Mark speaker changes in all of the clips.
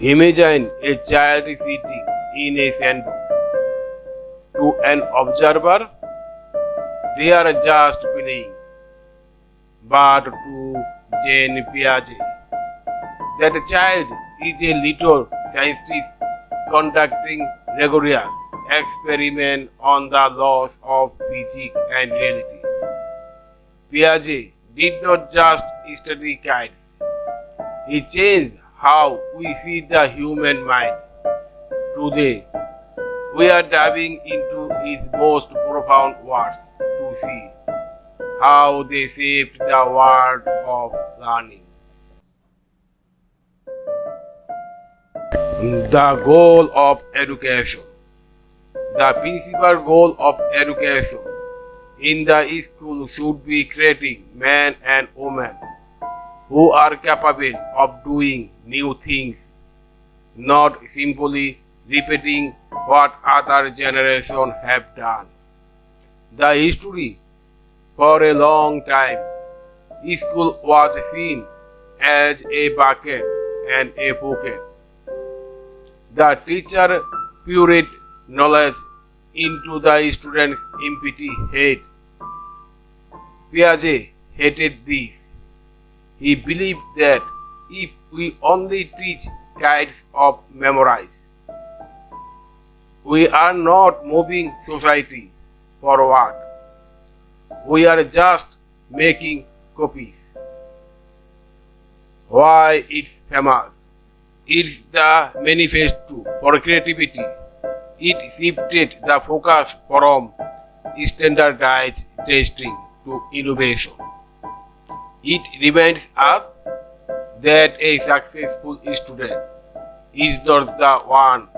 Speaker 1: Imagine a child sitting in a sandbox. To an observer, they are just playing. But to Jean Piaget, that child is a little scientist conducting rigorous experiment on the laws of physics and reality. Piaget did not just study kites, he changed how we see the human mind. Today, we are diving into his most profound words to see how they shaped the world of learning. The goal of education. The principal goal of education in the school should be creating men and women who are capable of doing new things, not simply repeating what other generations have done. The history for a long time, school was seen as a bucket and a pocket. The teacher poured knowledge into the student's empty head. Piaget hated this. He believed that if we only teach kites of memorize, we are not moving society forward. We are just making copies. Why it's famous? It's the manifesto for creativity. It shifted the focus from standardized testing to innovation. It reminds us that a successful student is not the one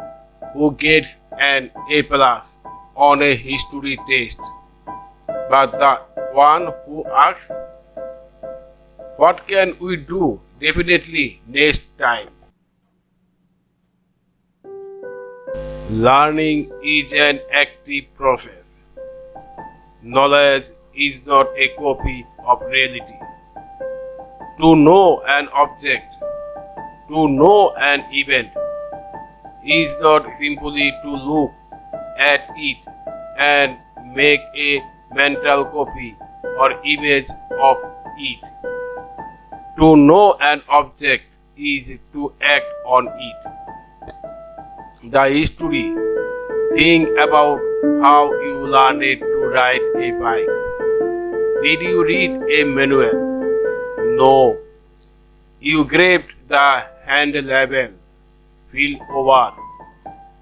Speaker 1: who gets an A plus on a history test, but the one who asks, what can we do definitely next time? Learning is an active process. Knowledge is not a copy of reality. To know an object, to know an event, is not simply to look at it and make a mental copy or image of it. To know an object is to act on it. The history. Think about how you learned to ride a bike. Did you read a manual? No. You grabbed the hand level, fell over,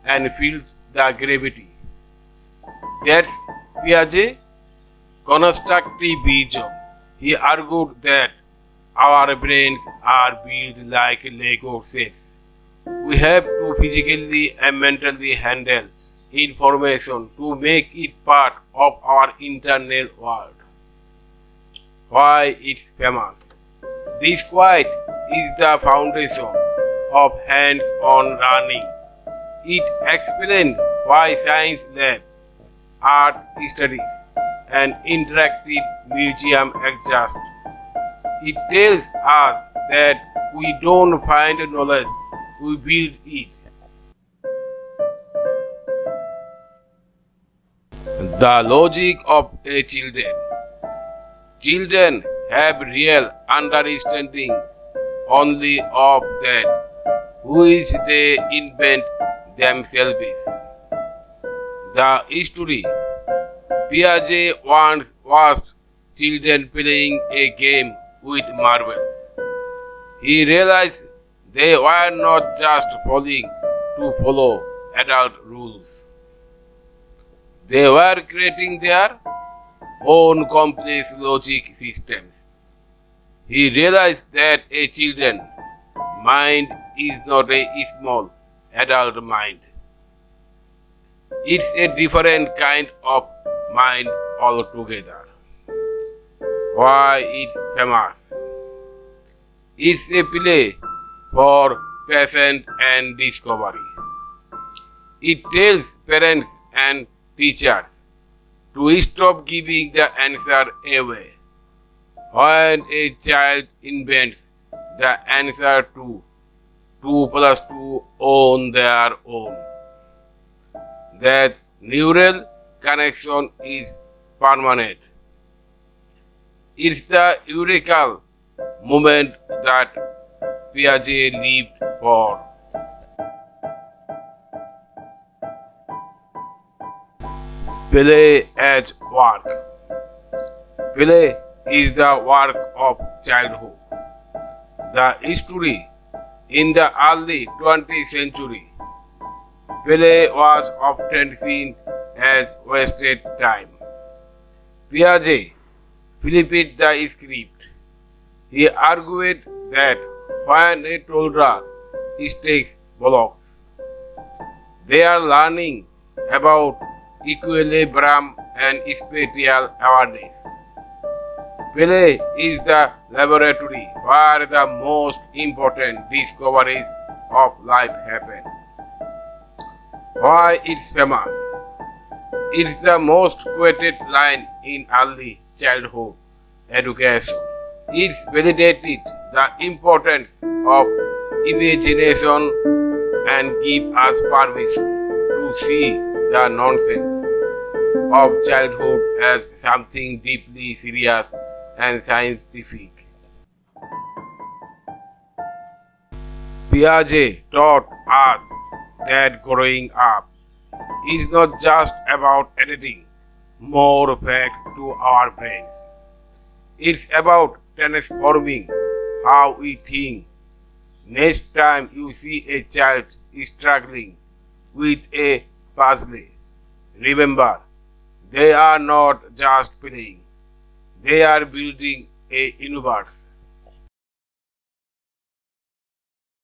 Speaker 1: and felt the gravity. That's Piaget. Constructivism. He argued that our brains are built like Lego sets. We have to physically and mentally handle information to make it part of our internal world. Why it's famous? This quite is the foundation of hands-on learning. It explains why science lab, art studies, and interactive museum exist. It tells us that we don't find knowledge, we build it. The logic of a children. Children have real understanding only of that which they invent themselves. The history. Piaget once watched children playing a game with marbles. He realized they were not just falling to follow adult rules. They were creating their own complex logic systems. He realized that a children's mind is not a small adult mind. It's a different kind of mind altogether. Why it's famous? It's a play for passion and discovery. It tells parents and teachers to stop giving the answer away. When a child invents the answer to 2 plus 2 on their own. That neural connection is permanent. It's the eureka moment that Piaget lived for. Play at work. Play is the work of childhood. The history in the early 20th century, play was often seen as wasted time. Piaget flipped the script. He argued that when a toddler takes blocks, they are learning about equilibrium and spatial awareness. Play is the laboratory where the most important discoveries of life happen. Why it's famous? It's the most quoted line in early childhood education. It's validated the importance of imagination and give us permission to see the nonsense of childhood as something deeply serious and scientific. Piaget taught us that growing up is not just about editing more facts to our brains. It's about transforming how we think. Next time you see a child struggling with a puzzle, remember they are not just playing, they are building a universe.